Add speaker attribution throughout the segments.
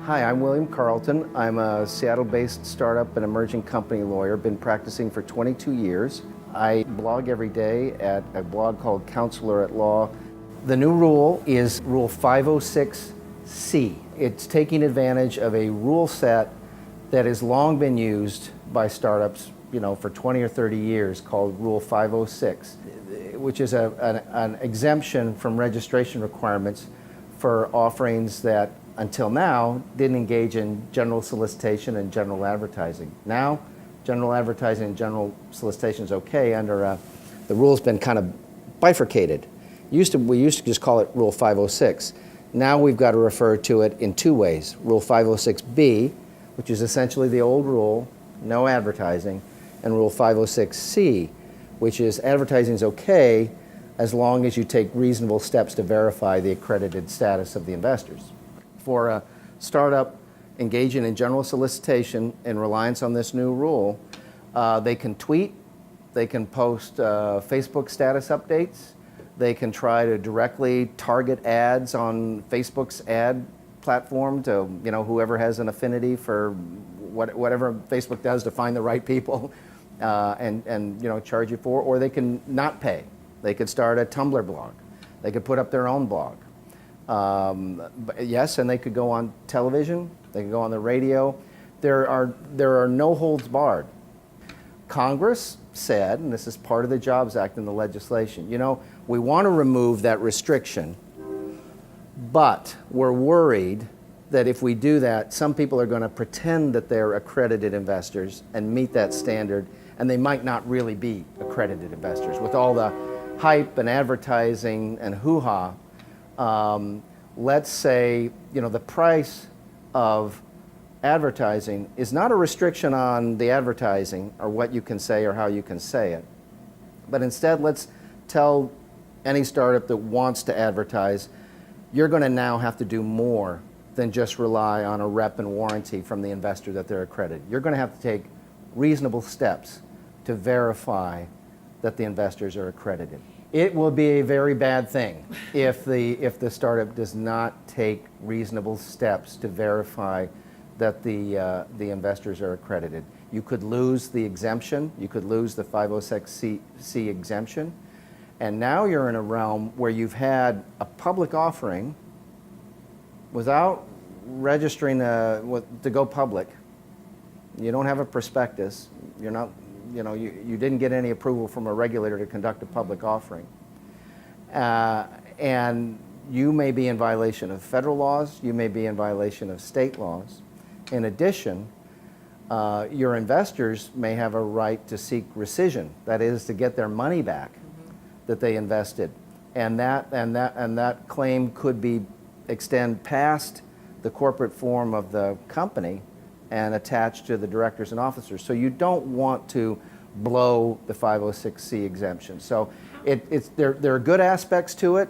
Speaker 1: Hi, I'm William Carleton. I'm a Seattle-based startup and emerging company lawyer. Been practicing for 22 years. I blog every day at a blog called Counselor at Law. The new rule is Rule 506C. It's taking advantage of a rule set that has long been used by startups, for 20 or 30 years, called Rule 506, which is an exemption from registration requirements for offerings that until now didn't engage in general solicitation and general advertising. Now, general advertising and general solicitation is okay under the rule's been kind of bifurcated. We used to just call it Rule 506. Now we've got to refer to it in two ways. Rule 506B, which is essentially the old rule, no advertising, and Rule 506C, which is advertising is okay as long as you take reasonable steps to verify the accredited status of the investors. For a startup engaging in general solicitation in reliance on this new rule, they can tweet, they can post Facebook status updates, they can try to directly target ads on Facebook's ad platform to whoever has an affinity for whatever Facebook does to find the right people, and charge you for, or they can not pay. They could start a Tumblr blog. They could put up their own blog. Yes, and they could go on television. They could go on the radio. There are no holds barred. Congress said, and this is part of the Jobs Act and the legislation, we want to remove that restriction, but we're worried that if we do that, some people are going to pretend that they're accredited investors and meet that standard, and they might not really be accredited investors. With all the hype and advertising and hoo-ha, let's say, the price of advertising is not a restriction on the advertising or what you can say or how you can say it. But instead, let's tell any startup that wants to advertise, you're going to now have to do more than just rely on a rep and warranty from the investor that they're accredited. You're going to have to take reasonable steps to verify that the investors are accredited. It will be a very bad thing if the startup does not take reasonable steps to verify that the investors are accredited. You could lose the exemption. You could lose the 506C exemption. And now you're in a realm where you've had a public offering without registering to go public. You don't have a prospectus. You're not, you didn't get any approval from a regulator to conduct a public offering. And you may be in violation of federal laws. You may be in violation of state laws. In addition, your investors may have a right to seek rescission. That is, to get their money back that they invested, and that claim could extend past the corporate form of the company and attach to the directors and officers. So you don't want to blow the 506C exemption. So there are good aspects to it,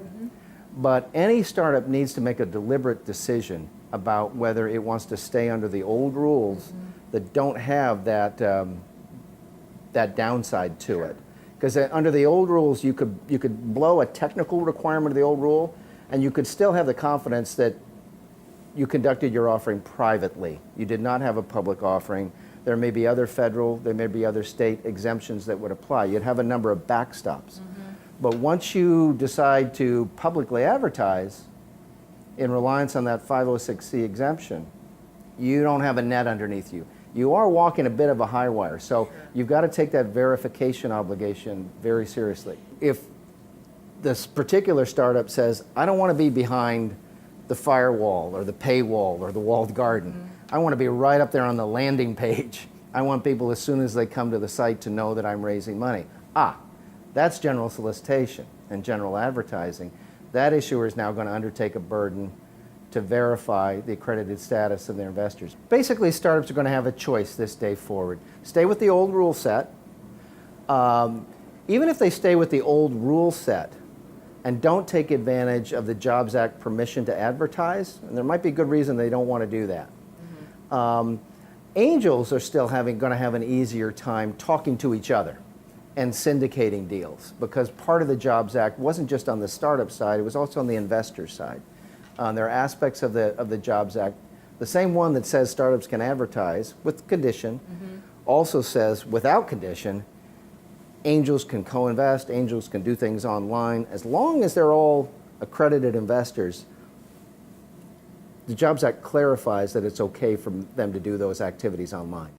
Speaker 1: but any startup needs to make a deliberate decision about whether it wants to stay under the old rules that don't have that downside to it. Because under the old rules, you could blow a technical requirement of the old rule, and you could still have the confidence that you conducted your offering privately. You did not have a public offering. There may be other federal, there may be other state exemptions that would apply. You'd have a number of backstops. But once you decide to publicly advertise in reliance on that 506C exemption, you don't have a net underneath you. You are walking a bit of a high wire, so you've got to take that verification obligation very seriously. If this particular startup says, I don't want to be behind the firewall or the paywall or the walled garden. I want to be right up there on the landing page. I want people, as soon as they come to the site, to know that I'm raising money. That's general solicitation and general advertising. That issuer is now going to undertake a burden to verify the accredited status of their investors. Basically, startups are going to have a choice this day forward. Stay with the old rule set. Even if they stay with the old rule set and don't take advantage of the Jobs Act permission to advertise, and there might be good reason they don't want to do that. Angels are still going to have an easier time talking to each other and syndicating deals, because part of the Jobs Act wasn't just on the startup side, it was also on the investor side. There are aspects of the Jobs Act The same one that says startups can advertise with condition also says without condition, angels can co-invest, angels can do things online. As long as they're all accredited investors, the Jobs Act clarifies that it's okay for them to do those activities online.